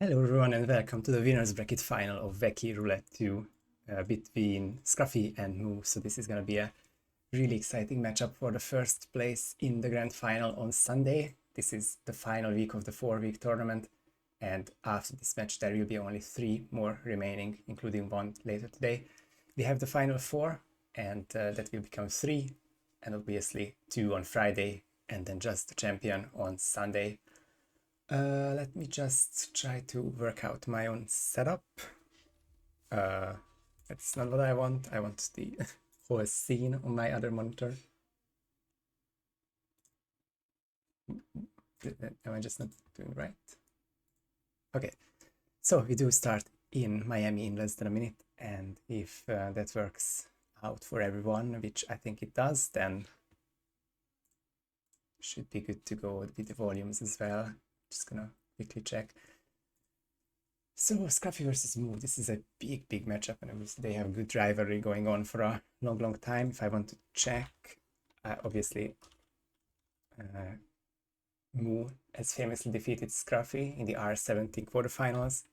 Hello everyone and welcome to the winners bracket final of Wacky Roulette 2 between Scruffy and Moo. So this is going to be a really exciting matchup for the first place in the grand final on Sunday. This is the final week of the 4-week tournament, and after this match there will be only 3 more remaining, including one later today. We have the final 4 and that will become 3, and obviously 2 on Friday and then just the champion on Sunday. Let me just try to work out my own setup. That's not what I want. I want the whole scene on my other monitor. Am I just not doing right? Okay, so we do start in Miami in less than a minute, and if that works out for everyone, which I think it does, then should be good to go with the volumes as well. Just gonna quickly check. So Scruffy versus Moo, this is a big matchup, and obviously they have a good rivalry going on for a long time. If I want to check, obviously Moo has famously defeated Scruffy in the R17 quarterfinals,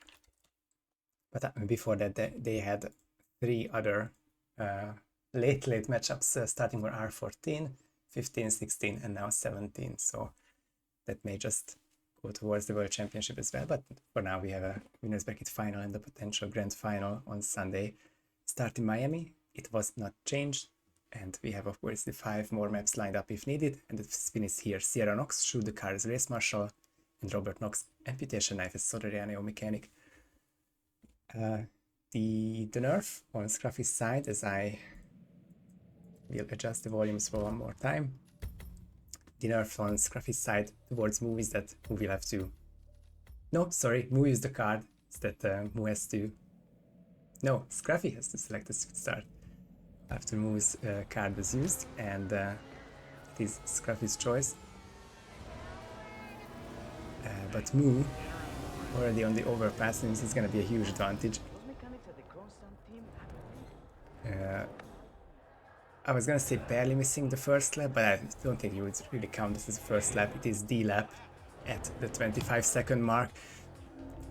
but before that they had 3 other late matchups starting for R14, 15, 16 and now 17, so that may just go towards the World Championship as well. But for now we have a winners bracket final and the potential grand final on Sunday. Start in Miami, it was not changed, and we have of course the 5 more maps lined up if needed, and the spin is here. Sierra Knox, Shoot the Car as Race Marshal, and Robert Knox, Amputation Knife as Solderiano Mechanic. The nerf on Scruffy's side, as I will adjust the volumes for one more time. The nerf on Scruffy's side towards Moo is that Moo will have to... No, sorry, Moo used the card. It's that Moo has to... No, Scruffy has to select a suit start after Moo's card was used, and it is Scruffy's choice. But Moo, already on the overpass, and this is going to be a huge advantage. I was gonna say barely missing the first lap, but I don't think you would really count this as the first lap. It is the lap at the 25-second mark,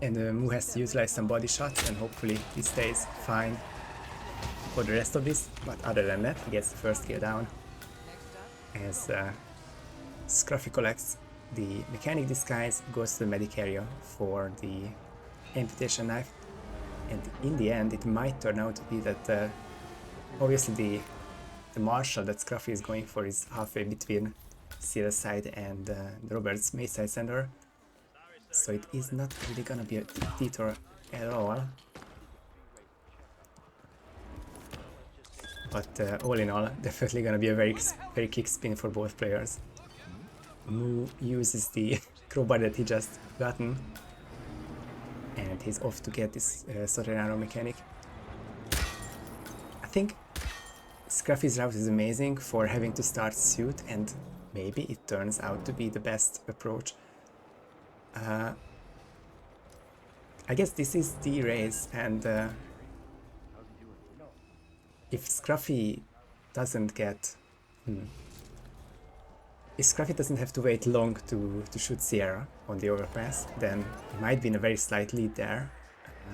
and Moo has to utilize some body shots, and hopefully he stays fine for the rest of this. But other than that, he gets the first kill down as Scruffy collects the mechanic disguise, goes to the medic area for the amputation knife, and in the end it might turn out to be that obviously the marshal that Scruffy is going for is halfway between Sierra's side and Robert's May side center, so it is not really gonna be a detour at all. But all in all, definitely gonna be a very quick spin for both players. Moo uses the crowbar that he just gotten, and he's off to get this Soterano mechanic. I think Scruffy's route is amazing for having to start suit, and maybe it turns out to be the best approach. I guess this is the race, and if Scruffy doesn't get... If Scruffy doesn't have to wait long to shoot Sierra on the overpass, then he might be in a very slight lead there.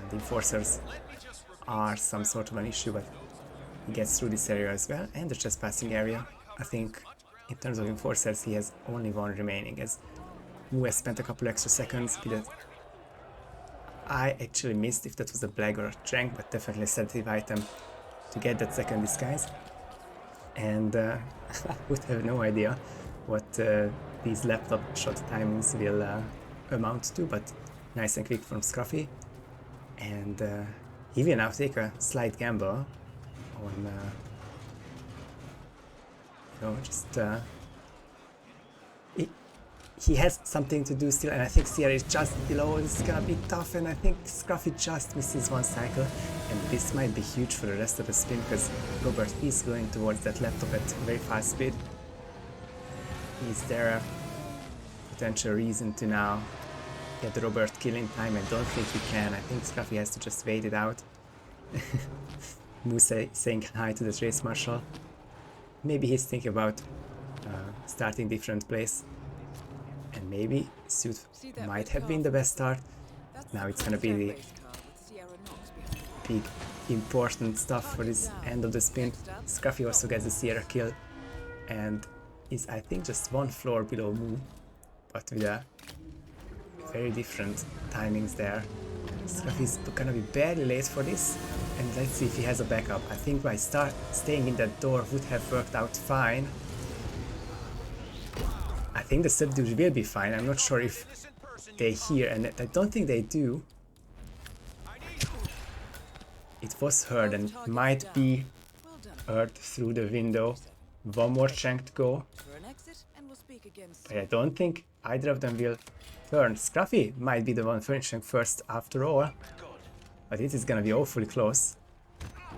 The enforcers are some sort of an issue, but he gets through this area as well, and the trespassing area. I think in terms of enforcers he has only one remaining, as Moo has spent a couple extra seconds with it. I actually missed if that was a Blag or a Trank, but definitely a sensitive item to get that second disguise. And I would have no idea what these laptop shot timings will amount to, but nice and quick from Scruffy. And he will now take a slight gamble on, he has something to do still, and I think Sierra is just below. It's gonna be tough, and I think Scruffy just misses one cycle, and this might be huge for the rest of the spin, because Robert is going towards that laptop at very fast speed. Is there a potential reason to now get the Robert kill in time? I don't think he can. I think Scruffy has to just wait it out. Moo saying hi to this race marshal. Maybe he's thinking about starting different place, and maybe suit might have been the best start, Now it's gonna be the big important stuff for this end of the spin. Scruffy also gets the Sierra kill and is, I think, just one floor below Moo, but with a very different timings there. Scruffy's gonna be barely late for this, and let's see if he has a backup. I think by staying in that door would have worked out fine. I think the subdues will be fine. I'm not sure if they hear, and I don't think they do. It was heard and might be heard through the window. One more chunk to go. But I don't think either of them will turn. Scruffy might be the one finishing first after all. But it is gonna be awfully close.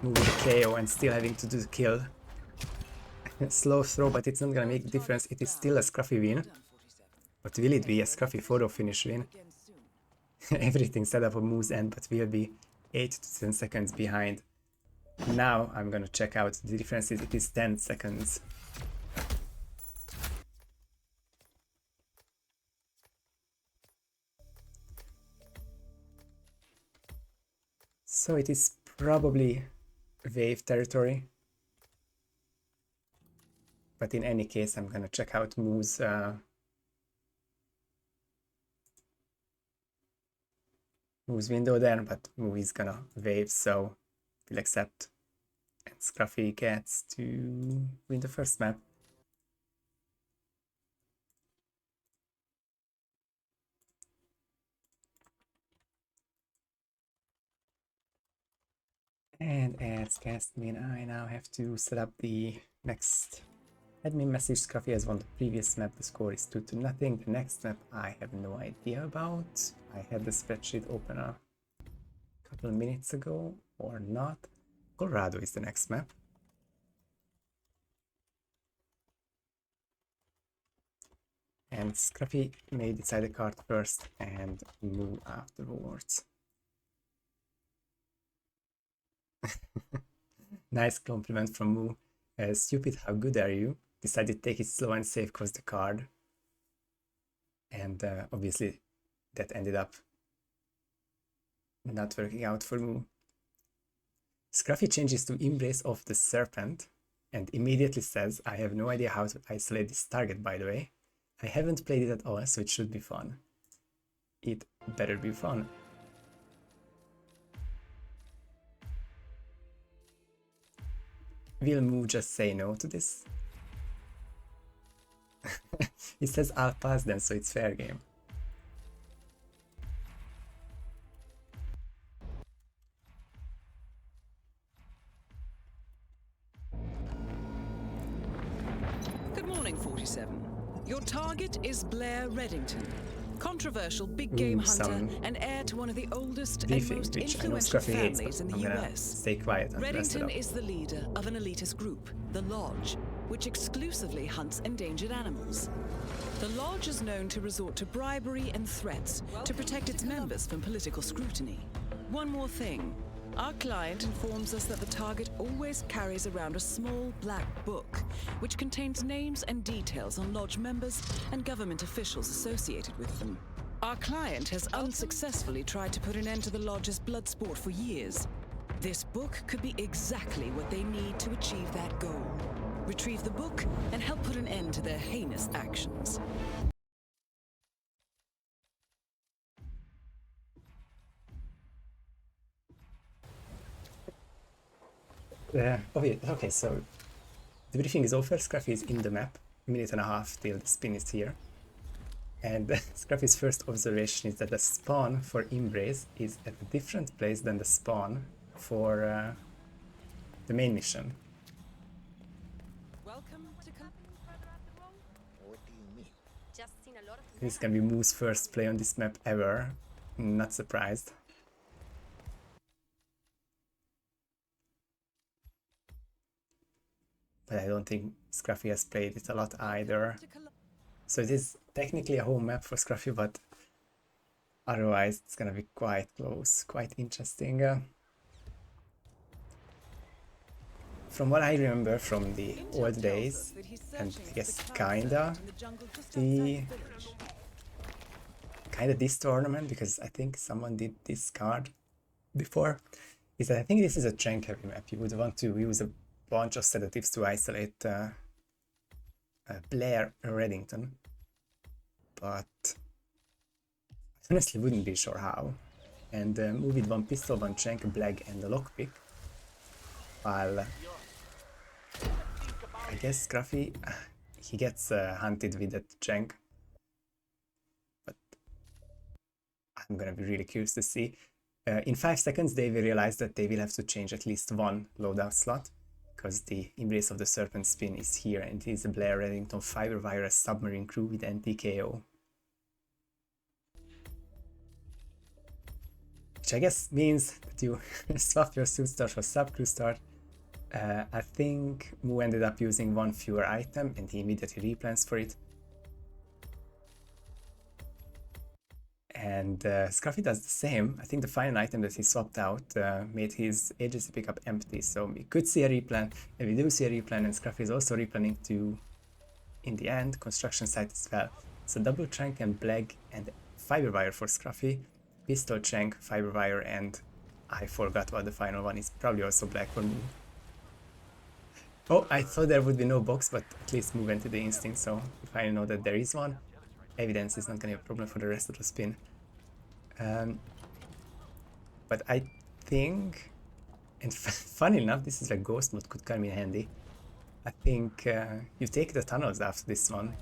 Moving the KO and still having to do the kill. Slow throw, but it's not gonna make a difference. It is still a Scruffy win. But will it be a Scruffy photo finish win? Everything set up for Moo's end, but will be 8 to 10 seconds behind. Now I'm gonna check out the differences. It is 10 seconds. So it is probably wave territory. But in any case, I'm gonna check out Moo's window there, but Moo is gonna wave, so we'll accept. And Scruffy gets to win the first map. And as castman, I now have to set up the next admin message. Scruffy has won the previous map. The score is 2-0. The next map I have no idea about. I had the spreadsheet open a couple of minutes ago, or not. Colorado is the next map. And Scruffy may decide the card first and move afterwards. Nice compliment from Moo. Stupid, how good are you? Decided to take it slow and safe cause the card. And obviously that ended up not working out for Moo. Scruffy changes to Embrace of the Serpent and immediately says, I have no idea how to isolate this target, by the way. I haven't played it at all, so it should be fun. It better be fun. Will Moo just say no to this? He says I'll pass then, so it's fair game. Good morning, 47. Your target is Blair Reddington, controversial big game hunter and heir to one of the oldest and most influential families in the US. Stay quiet. Reddington is the leader of an elitist group, the Lodge, which exclusively hunts endangered animals. The Lodge is known to resort to bribery and threats to protect its members from political scrutiny. One more thing. Our client informs us that the target always carries around a small black book, which contains names and details on Lodge members and government officials associated with them. Our client has unsuccessfully tried to put an end to the Lodge's blood sport for years. This book could be exactly what they need to achieve that goal. Retrieve the book and help put an end to their heinous actions. Okay, so the briefing is over. Scruffy is in the map. A minute and a half till the spin is here. And Scruffy's first observation is that the spawn for Embrace is at a different place than the spawn for the main mission. This can be Moo's first play on this map ever. Not surprised. But I don't think Scruffy has played it a lot either. So it is technically a home map for Scruffy, but otherwise it's gonna be quite close, quite interesting. From what I remember from the old days, and I guess kinda, the kind of this tournament, because I think someone did this card before, is that I think this is a trank heavy map. You would want to use a bunch of sedatives to isolate Blair Reddington, but I honestly wouldn't be sure how. And move with one pistol, one trank, a blag, and a lockpick. While I guess Scruffy, he gets hunted with that trank. But I'm gonna be really curious to see. In 5 seconds, they will realize that they will have to change at least one loadout slot, because the Embrace of the Serpent spin is here, and it is a Blair Reddington Fiberwire submarine crew with NTKO. Which I guess means that you swap your suit start for subcrew start. I think Mu ended up using one fewer item and he immediately replans for it. And Scruffy does the same. I think the final item that he swapped out made his agency pickup empty, so we could see a replan, and we do see a replan, and Scruffy is also replanning to, in the end, construction site as well. So double trank and blag and fiberwire for Scruffy, pistol trank, fiberwire, and I forgot what the final one is, probably also black for me. Oh, I thought there would be no box, but at least move into the instinct, so if I know that there is one, evidence is not going to be a problem for the rest of the spin. But I think, and funny enough, this is where ghost mode could come in handy. I think you take the tunnels after this one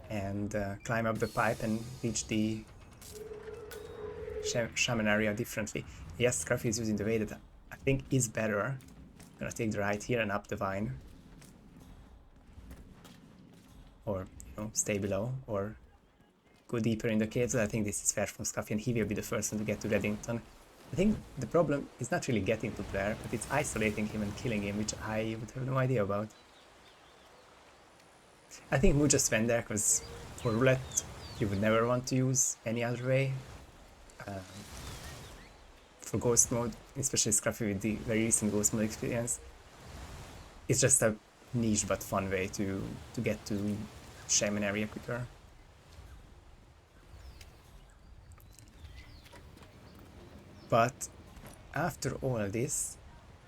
and climb up the pipe and reach the shaman area differently. Yes, Scruffy is using the way that I think is better. I'm gonna take the right here and up the vine. Or, you know, stay below, or go deeper in the caves. I think this is fair from Scruffy, and he will be the first one to get to Reddington. I think the problem is not really getting to Blair, but it's isolating him and killing him, which I would have no idea about. I think Mu just went there because for roulette you would never want to use any other way. For ghost mode, especially Scruffy with the very recent ghost mode experience, it's just a niche but fun way to get to shaman area quicker. But after all this,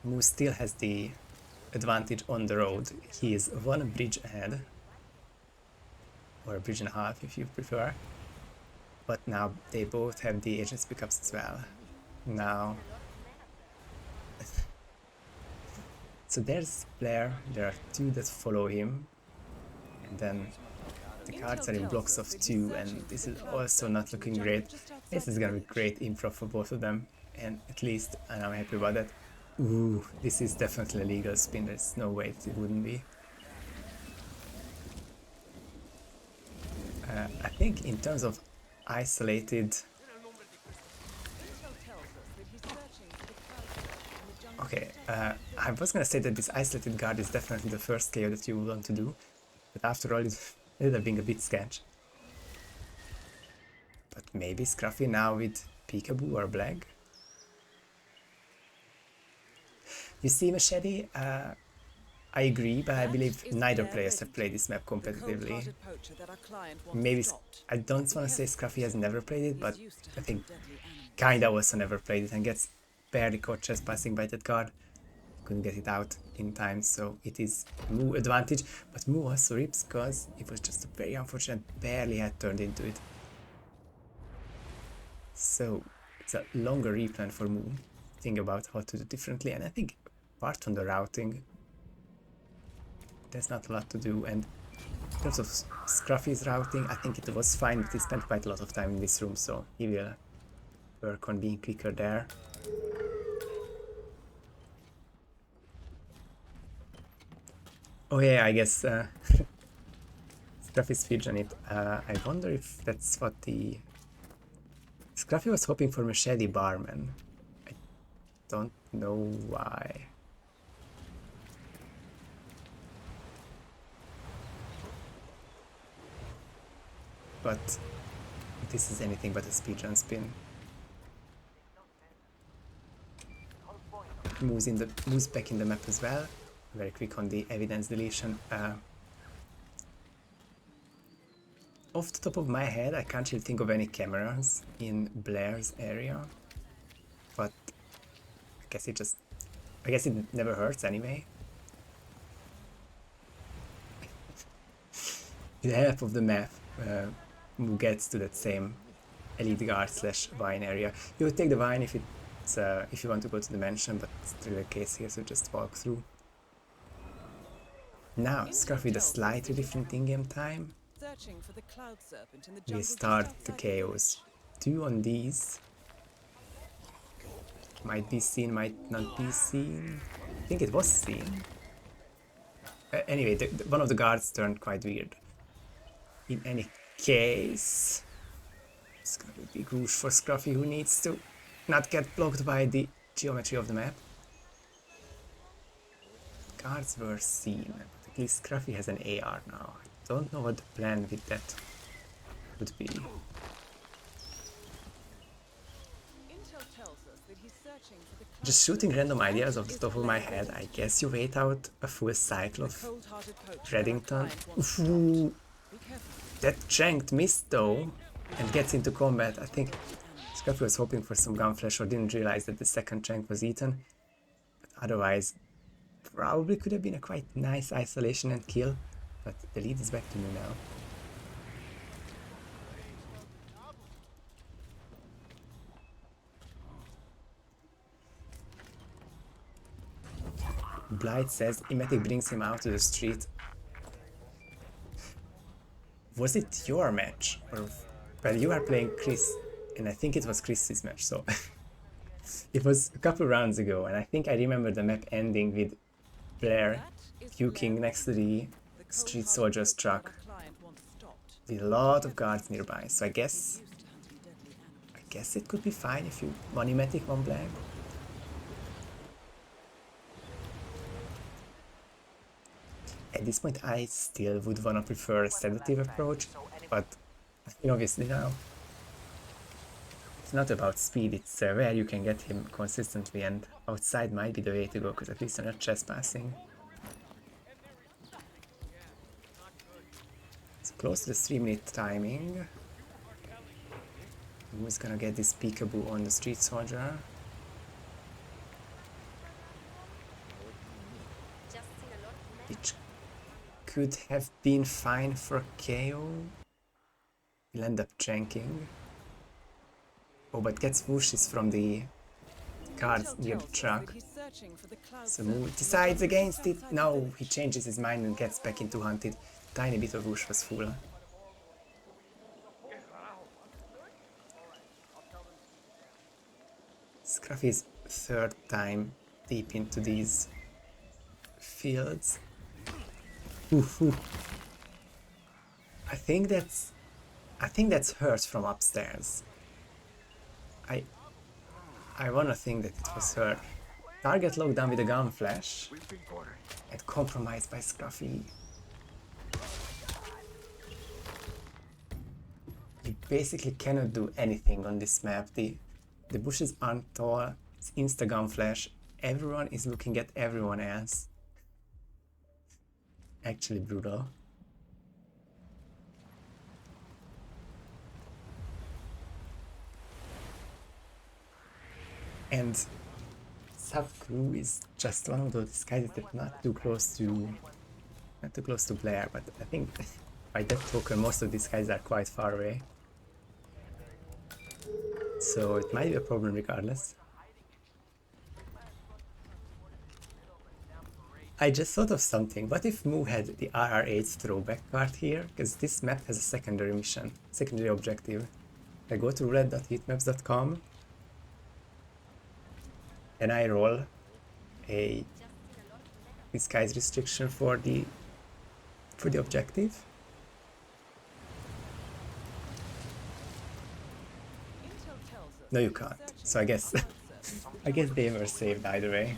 Mu still has the advantage on the road. He is one bridge ahead, or a bridge and a half if you prefer. But now they both have the agents pickups as well. Now, so there's Blair, there are two that follow him, and then the cards are in blocks of 2, and this is also not looking great. This is gonna be great improv for both of them, and at least I'm happy about that. Ooh, this is definitely a legal spin, there's no way it wouldn't be. I think in terms of isolated... Okay, I was gonna say that this isolated guard is definitely the first KO that you would want to do, but after all it ended up being a bit sketch. But maybe Scruffy now with Peekaboo or Blag? You see, Machete, I agree, but I believe neither players have played this map competitively. Maybe, I don't want to say Scruffy has never played it, but I think kinda also never played it and gets barely caught just passing by that guard. Couldn't get it out in time, so it is Mu advantage, but Mu also rips because it was just a very unfortunate, barely had turned into it. So it's a longer replan for Mu. Think about how to do differently, and I think apart from the routing, there's not a lot to do. And in terms of Scruffy's routing, I think it was fine, but he spent quite a lot of time in this room, so he will work on being quicker there. Oh yeah, I guess Scruffy's fidge on it. I wonder if that's what the... Scruffy was hoping for Machete Barman. I don't know why. But this is anything but a speedrun spin. Moves back in the map as well. Very quick on the evidence deletion. off the top of my head, I can't really think of any cameras in Blair's area, but I guess it never hurts anyway. With the help of the map, who gets to that same elite guard / vine area. You would take the vine if it's if you want to go to the mansion, but it's still the case here, so just walk through. Now, Scruffy with a slightly different in-game time. We start the chaos. 2 on these. Might be seen, might not be seen. I think it was seen. Anyway, one of the guards turned quite weird. In any case, it's gonna be a big whoosh for Scruffy, who needs to not get blocked by the geometry of the map. Guards were seen, but at least Scruffy has an AR now. I don't know what the plan with that would be. Just shooting random ideas off the top of my head, I guess you wait out a full cycle of Reddington. Ooh, that Shanked missed though, and gets into combat. I think Scruffy was hoping for some gun flash or didn't realize that the second Shank was eaten. But otherwise, probably could have been a quite nice isolation and kill. But the lead is back to me now. Blight says Emetic brings him out to the street. Was it your match? Or, well, you are playing Chris, and I think it was Chris's match, so it was a couple rounds ago, and I think I remember the map ending with Blair puking next to the street soldier's truck with a lot of guards nearby. So I guess it could be fine if you one Emetic, one Blair. At this point, I still would wanna prefer a sedative approach, but obviously now it's not about speed, it's where you can get him consistently, and outside might be the way to go, because at least you're not trespassing. It's close to the 3-minute timing. Who's gonna get this peekaboo on the street soldier? Which could have been fine for KO. He'll end up janking. Oh, but gets whooshes from the guards near the truck. So Moo decides against it. No, he changes his mind and gets back into hunted. Tiny bit of whoosh was full. Scruffy's third time deep into these fields. Ooh. I think that's hurt from upstairs. I wanna think that it was hurt. Target locked down with a gun flash and compromised by Scruffy. You basically cannot do anything on this map. The bushes aren't tall, it's insta gun flash, everyone is looking at everyone else. Actually brutal. And Sub-Crew is just one of those disguises that not too close to Blair, but I think by that token most of these guys are quite far away. So it might be a problem regardless. I just thought of something. What if Moo had the RR8 throwback card here? Because this map has a secondary mission, secondary objective. I go to roulette.hitmaps.com and I roll a disguise restriction for the objective. No, you can't. So I guess they were saved either way.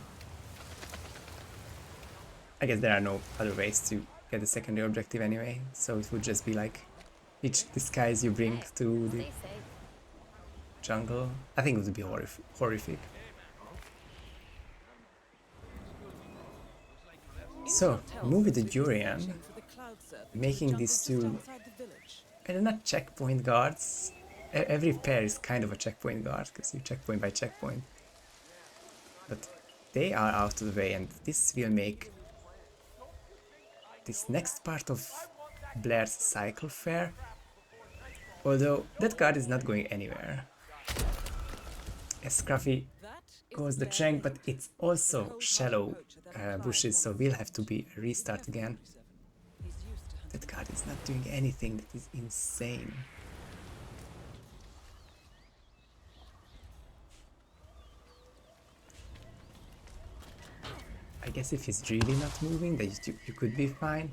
I guess there are no other ways to get the secondary objective anyway, so it would just be like each disguise you bring to the jungle. I think it would be horrific. So, move with the Durian, making these two And they're not checkpoint guards. Every pair is kind of a checkpoint guard, because you checkpoint by checkpoint. But they are out of the way, and this will make this next part of Blair's cycle fair. Although that guard is not going anywhere. As Scruffy goes the Trank, but it's also shallow bushes, so we'll have to be a restart again. That guard is not doing anything, that is insane. I guess if he's really not moving, then you could be fine.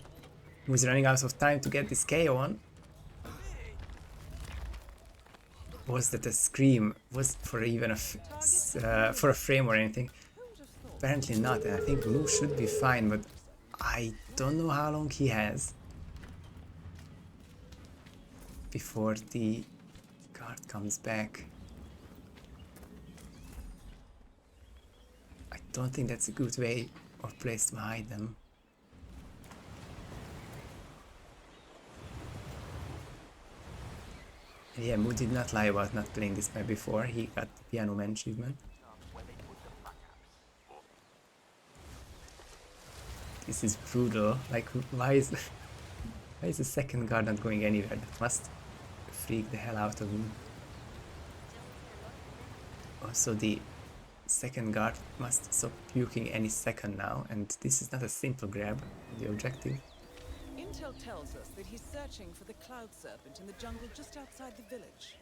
Who's running out of time to get this KO on? Was that a scream? Was for even for a frame or anything? Apparently not, and I think Moo should be fine, but I don't know how long he has before the guard comes back. I don't think that's a good way or place to hide them. And yeah, Moo did not lie about not playing this map before. He got the Piano Man achievement. This is brutal. Like, why is the second guard not going anywhere? That must freak the hell out of him. Also, the second guard must stop puking any second now, and this is not a simple grab. The objective. Intel tells us that he's searching for the cloud serpent in the jungle just outside the village.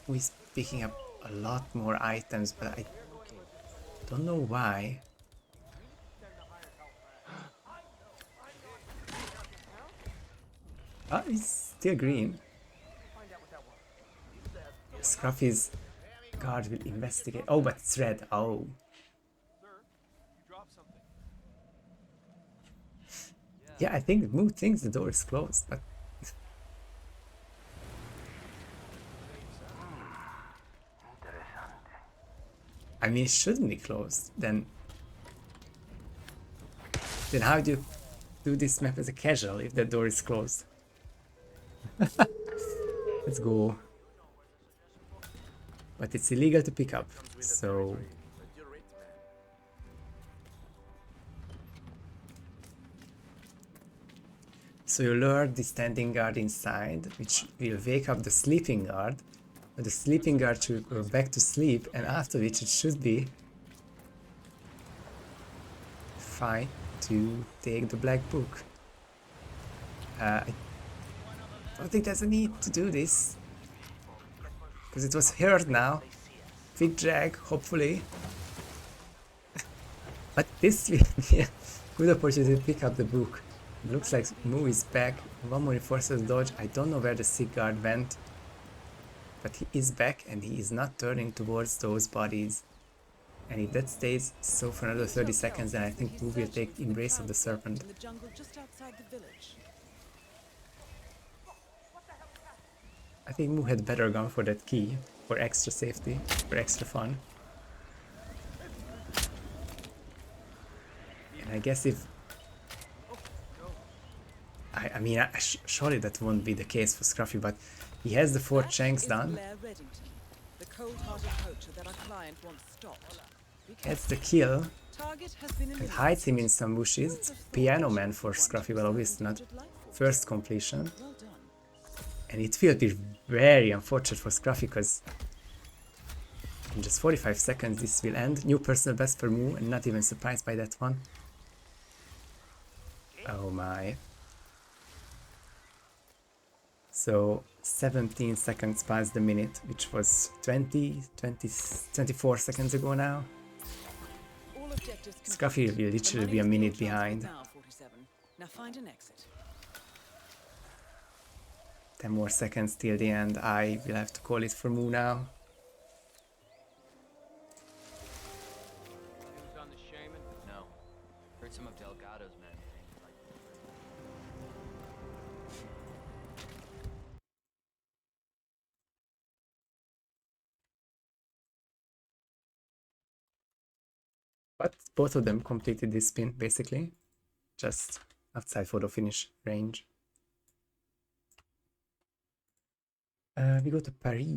He's picking up a lot more items, but I don't know why. Ah, he's still green. Scruffy's guard will investigate. Oh, but it's red. Oh. Yeah, I think Moo thinks the door is closed, but I mean, it shouldn't be closed. Then how do you do this map as a casual if the door is closed? Let's go. But it's illegal to pick up, so you lure the standing guard inside, which will wake up the sleeping guard. But the sleeping guard should go back to sleep, and after which it should be fine to take the black book. I don't think there's a need to do this, because it was heard now. Quick drag, hopefully. But this will be a good opportunity to pick up the book. It looks like Moo is back. One more reinforcers dodge. I don't know where the sick guard went, but he is back and he is not turning towards those bodies. And if that stays so for another 30 seconds, then I think Moo will take Embrace of the Serpent. I think Moo had better gone for that key, for extra safety, for extra fun. And I guess if... I mean, surely that won't be the case for Scruffy, but he has the 4 Chanks done. Gets the kill and hides him in some bushes. It's Piano Man for Scruffy, but obviously not first completion. And it will be very unfortunate for Scruffy, because in just 45 seconds this will end. New personal best for Moo, and not even surprised by that one. Oh my. So 17 seconds past the minute, which was 24 seconds ago now. Scruffy will literally be a minute behind. Now find an exit. 10 more seconds till the end. I will have to call it for Moo now. No. Heard some of Delgado's men. But both of them completed this spin, basically. Just outside photo finish range. We go to Paris.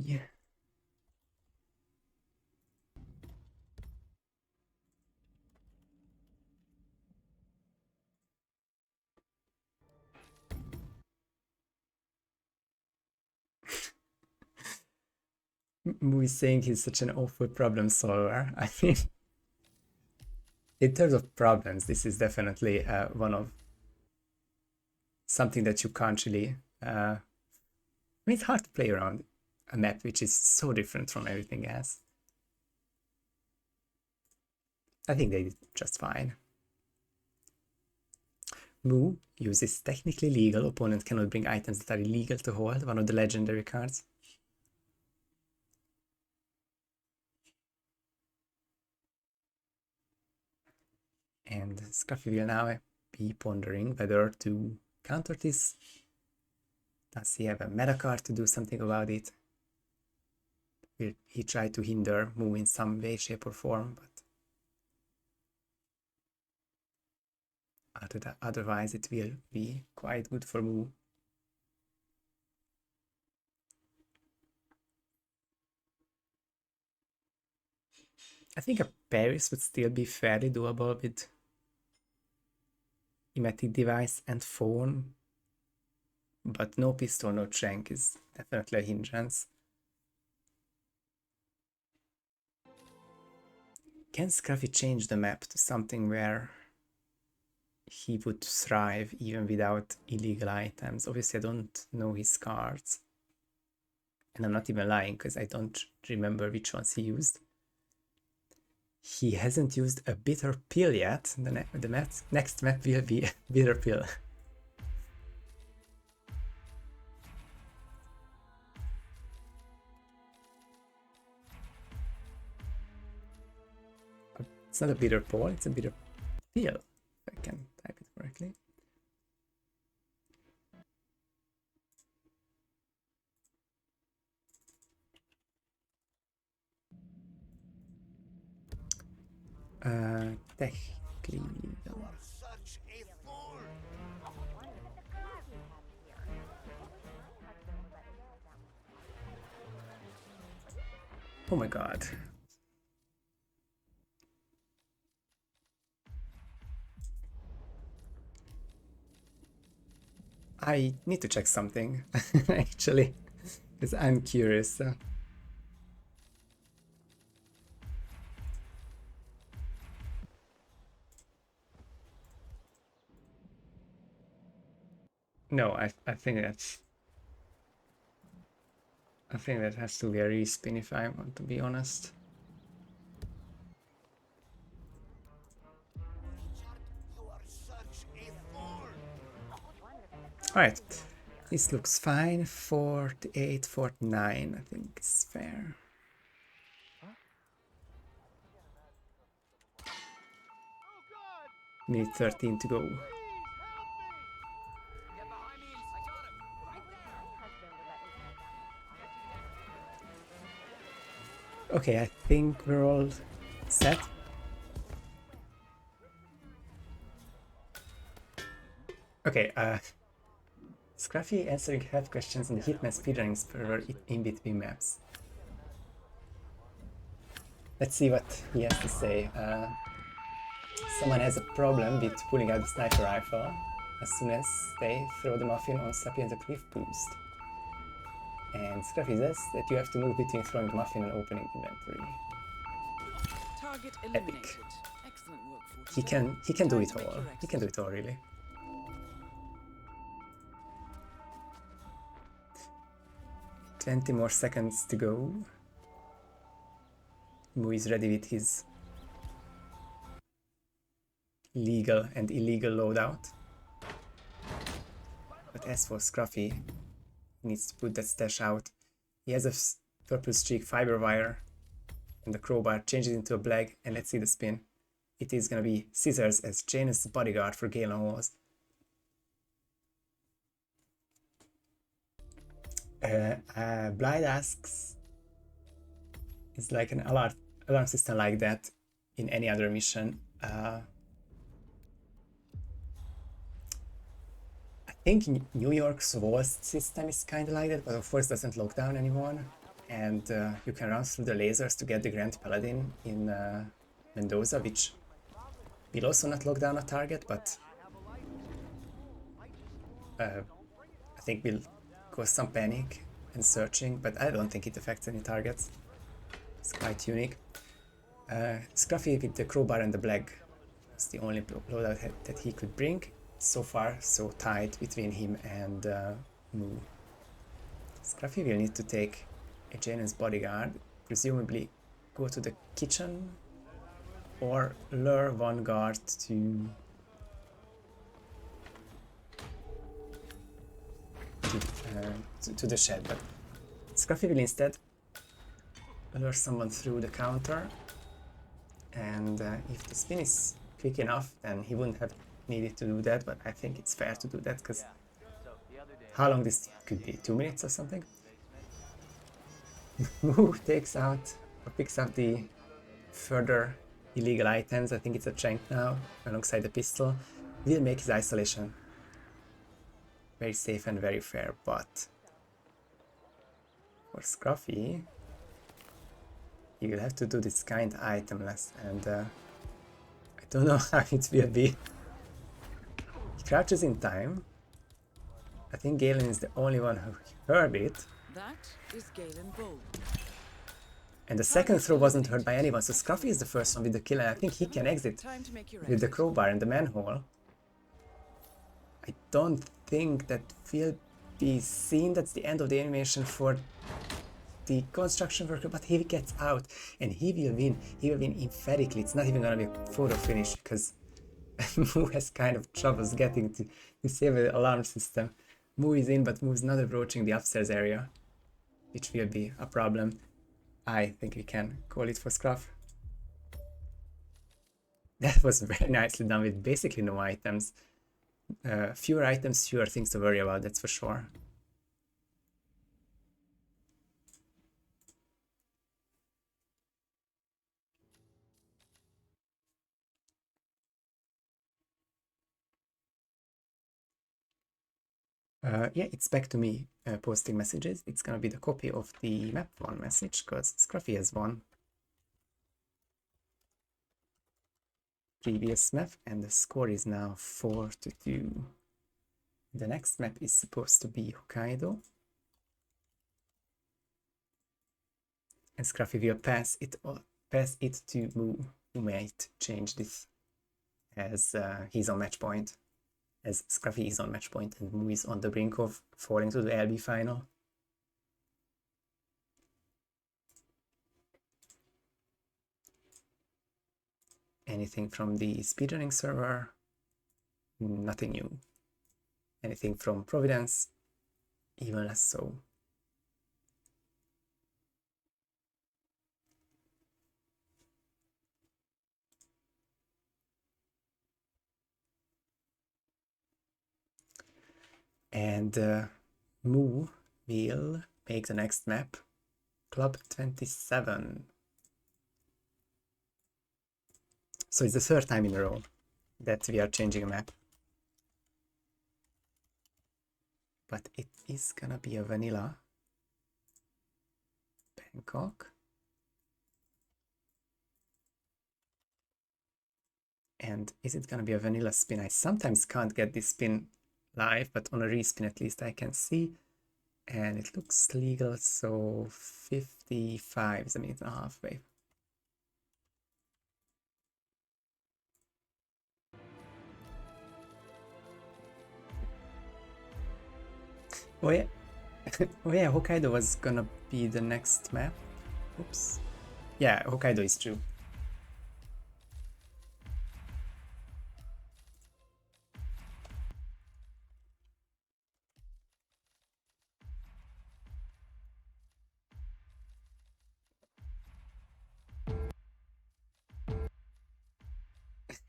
Mu is saying he's such an awful problem solver. I mean, in terms of problems, this is definitely one of something that you can't really. I mean, it's hard to play around a map which is so different from everything else. I think they did just fine. Mu uses technically legal. Opponent cannot bring items that are illegal to hold. One of the legendary cards. And Scruffy will now be pondering whether to counter this. Does he have a meta card to do something about it? Will he try to hinder Mu in some way, shape or form? But otherwise it will be quite good for Mu. I think a Paris would still be fairly doable with Emetic Device and Phone, but no pistol, no shank is definitely a hindrance. Can Scruffy change the map to something where he would thrive even without illegal items? Obviously I don't know his cards, and I'm not even lying because I don't remember which ones he used. He hasn't used a bitter pill yet. The next map will be a bitter pill. It's not a bitter pole, it's a bitter pill, if I can type it correctly. Technically legal. Oh my god. I need to check something, actually, because I'm curious. No, I think that's... I think that has to be a respin if I want to be honest. Alright, this looks fine. 48, 49, I think is fair. Minute 13 to go. Okay, I think we're all set. Okay, Scruffy answering health questions in the Hitman speedrunning server in between maps. Let's see what he has to say. Someone has a problem with pulling out the sniper rifle as soon as they throw the muffin on Scruffy and the cliff boost. And Scruffy says that you have to move between throwing the muffin and opening inventory. Target Epic. eliminated. Excellent work, He can do it all. He can do it all, really. $20 more seconds to go. Mu is ready with his legal and illegal loadout. But as for Scruffy, he needs to put that stash out. He has a purple streak fiber wire and the crowbar, change it into a black, and let's see the spin. It is gonna be scissors as Janus' bodyguard for Galen Walls. Blind asks, is like an alarm system like that in any other mission. I think New York's walls system is kind of like that, but of course doesn't lock down anyone. And you can run through the lasers to get the Grand Paladin in Mendoza, which will also not lock down a target, but I think will cause some panic and searching, but I don't think it affects any targets. It's quite unique. Scruffy with the crowbar and the black was the only loadout that he could bring. So far, so tight between him and Moo. Scruffy will need to take a Janen's bodyguard, presumably go to the kitchen, or lure one guard to the shed, but Scruffy will instead lure someone through the counter, and if the spin is quick enough, then he wouldn't have needed to do that, but I think it's fair to do that, because how long this could be? 2 minutes or something? Moo takes out or picks up the further illegal items. I think it's a shank now, alongside the pistol. Will make his isolation very safe and very fair, but for Scruffy, he will have to do this kind itemless, and I don't know how it will be. He crouches in time. I think Galen is the only one who heard it. That is Galen Bold. And the second throw wasn't heard by anyone, so Scruffy is the first one with the kill, and I think he can exit with the crowbar in the manhole. I don't think that will be seen. That's the end of the animation for the construction worker, but he gets out and he will win. He will win emphatically. It's not even gonna be a photo finish, because Moo has kind of troubles getting to save the alarm system. Moo is in, but Moo is not approaching the upstairs area, which will be a problem. I think we can call it for Scruff. That was very nicely done with basically no items. Fewer items, fewer things to worry about, that's for sure. Yeah, it's back to me posting messages. It's gonna be the copy of the map 1 message, because Scruffy has won previous map, and the score is now 4-2. The next map is supposed to be Hokkaido, and Scruffy will pass it to Moo, who might change this as he's on match point. As Scruffy is on match point and Moo is on the brink of falling to the LB final. Anything from the speedrunning server? Nothing new. Anything from Providence? Even less so. And Moo will make the next map Club 27. So it's the third time in a row that we are changing a map. But it is gonna be a vanilla Bangkok. And is it gonna be a vanilla spin? I sometimes can't get this spin live, but on a respin at least I can see. And it looks legal, so 55 is a minute and a half away. Oh yeah, oh yeah, Hokkaido was gonna be the next map. Oops. Yeah, Hokkaido is true.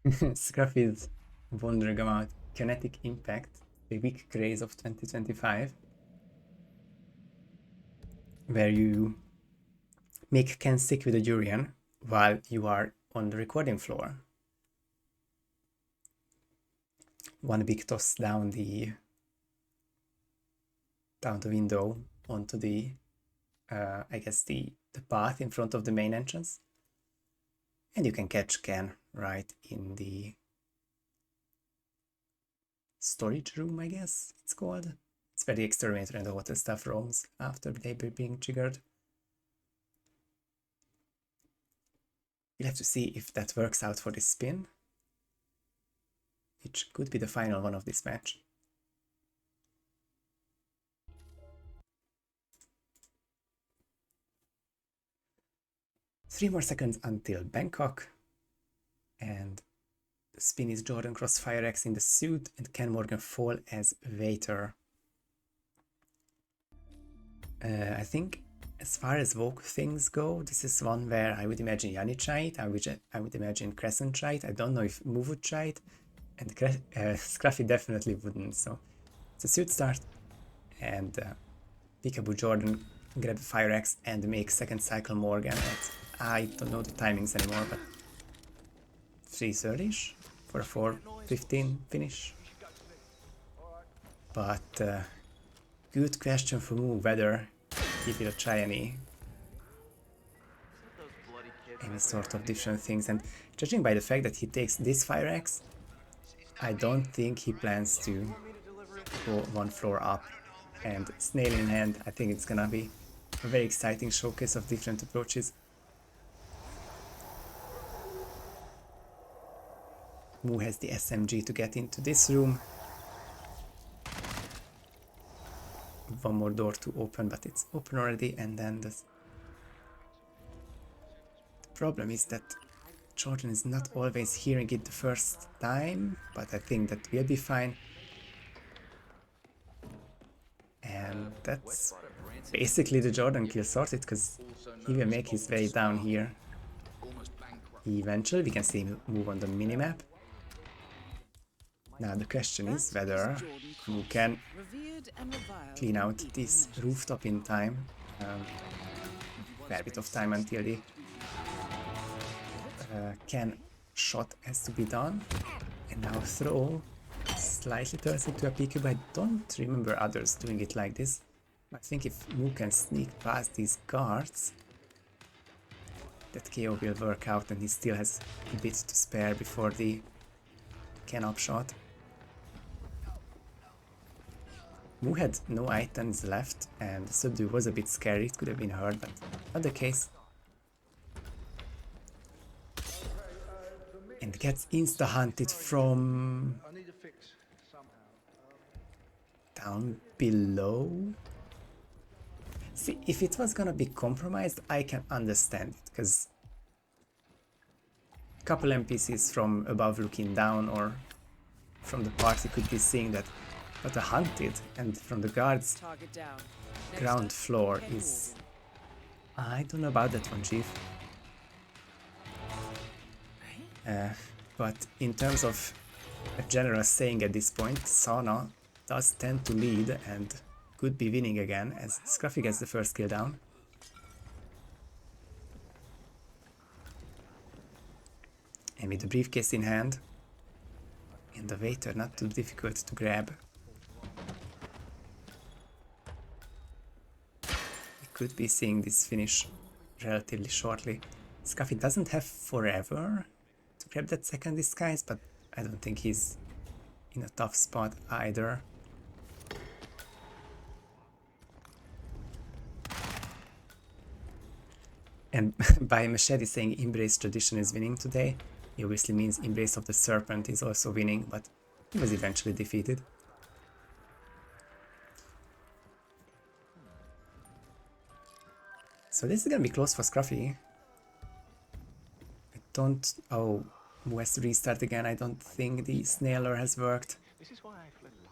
Scruffy is wondering about kinetic impact, the weak craze of 2025, where you make Ken sick with a durian while you are on the recording floor. One big toss down the window onto the I guess the path in front of the main entrance, and you can catch Ken right in the storage room, I guess it's called. It's where the exterminator and the hotel staff roams after they be being triggered. We'll have to see if that works out for this spin, which could be the final one of this match. Three more seconds until Bangkok, and the spin is Jordan Crossfire X in the suit and Ken Morgan Fall as waiter. I think as far as Vogue things go, this is one where I would imagine Yanni try it, I would imagine Crescent try it. I don't know if Move would try it, and Scruffy definitely wouldn't. So it's a suit start, and Peekaboo Jordan grab the Fire Axe and make second cycle Morgan at, I don't know the timings anymore, but 3:30ish for a 4:15 finish. But good question for Moo whether he will try any sort of different things, and judging by the fact that he takes this Fire Axe, I don't think he plans to go one floor up. And Snail in hand, I think it's gonna be a very exciting showcase of different approaches. Moo has the SMG to get into this room. One more door to open, but it's open already, and then the problem is that Jordan is not always hearing it the first time, but I think that will be fine. And that's basically the Jordan kill sorted, because he will make his way down here eventually. We can see him move on the minimap. Now the question is whether Moo can clean out this rooftop in time. Fair bit of time until the Ken shot has to be done. And now throw slightly turns into a peekaboo. I don't remember others doing it like this. I think if Moo can sneak past these guards, that KO will work out, and he still has a bit to spare before the Ken upshot. Moo had no items left, and the subdue was a bit scary. It could have been hurt, but not the case. And gets insta-hunted from down below. See, if it was gonna be compromised, I can understand it, because a couple NPCs from above looking down or from the party could be seeing that, but a hunted and from the guards ground floor is... I don't know about that one, Chief. But in terms of a general saying at this point, Sana does tend to lead and could be winning again as Scruffy gets the first kill down. And with the briefcase in hand, and the waiter not too difficult to grab. We could be seeing this finish relatively shortly. Scruffy doesn't have forever to grab that second disguise, but I don't think he's in a tough spot either. And by Machete saying Embrace Tradition is winning today, he obviously means Embrace of the Serpent is also winning, but he was eventually defeated. So this is gonna be close for Scruffy. I don't... oh, Moo has to restart again. I don't think the Snailer has worked.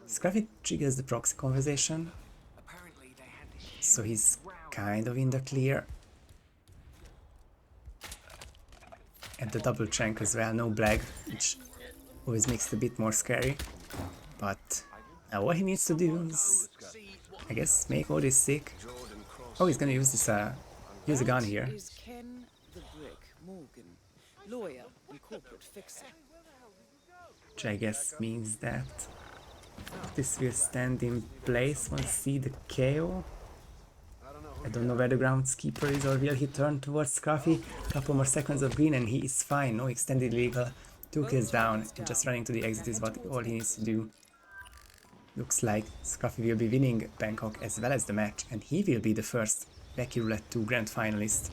Scruffy triggers the proxy conversation, so he's kind of in the clear. And the double trank as well, no blag, which always makes it a bit more scary. But now what he needs to do is, I guess, make all this sick. Oh, he's gonna use this, use a gun here. lawyer and corporate fixer. Which I guess means that this will stand in place once see the KO. I don't know where the groundskeeper is, or will he turn towards Scruffy? Couple more seconds of green and he is fine. No extended legal. 2 kills down, and just running to the exit is what all he needs to do. Looks like Scruffy will be winning Bangkok as well as the match, and he will be the first Wacky Roulette 2 Grand Finalist.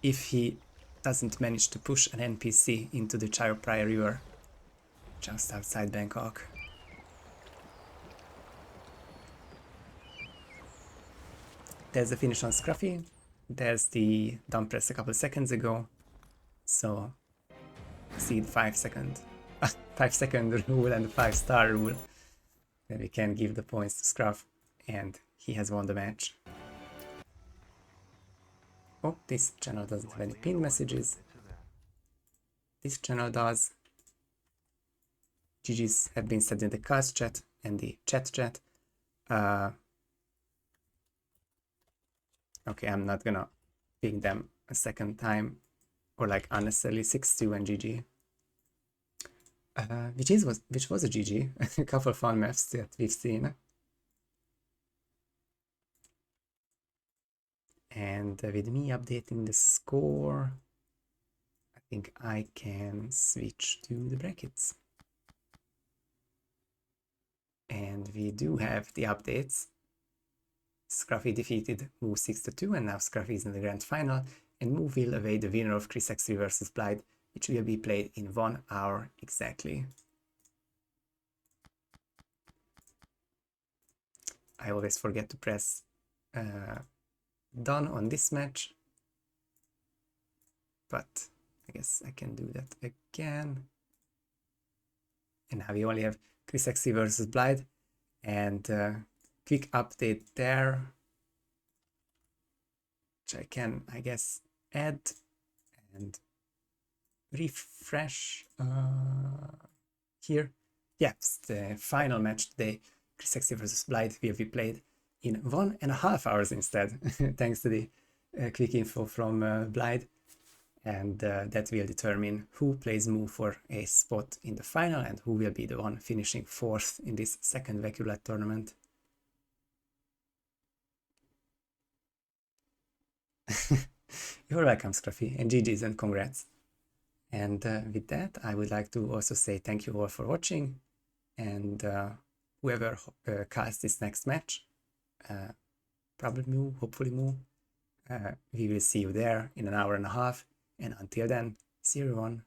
If he doesn't manage to push an NPC into the Chao Phraya River just outside Bangkok. There's the finish on Scruffy. There's the dump press a couple seconds ago. So see the 5-second 5-second rule and the 5-star rule. Then we can give the points to Scruff, and he has won the match. Oh, this channel doesn't have any pinned messages. This channel does. GG's have been said in the cast chat and the chat. Okay, I'm not gonna ping them a second time, or like unnecessarily 6-2 and GG. Which was a GG. A couple of fun maps that we've seen. And with me updating the score, I think I can switch to the brackets. And we do have the updates. Scruffy defeated Moo 6-2, and now Scruffy is in the grand final, and Moo will await the winner of Chris X3 vs Blythe, which will be played in 1 hour exactly. I always forget to press done on this match, but I guess I can do that again. And now we only have Chris X3 vs Blythe, and quick update there, which I can, I guess, add and refresh here. Yes, the final match today, Chris X3 vs Blythe, will be played in 1.5 hours instead, thanks to the quick info from Blythe, and that will determine who plays Moo for a spot in the final and who will be the one finishing 4th in this second Wacky Roulette tournament. You're welcome, Scruffy, and GG's and congrats. And with that, I would like to also say thank you all for watching, and whoever casts this next match, probably Moo, hopefully Moo, we will see you there in 1.5 hours, and until then, see you everyone.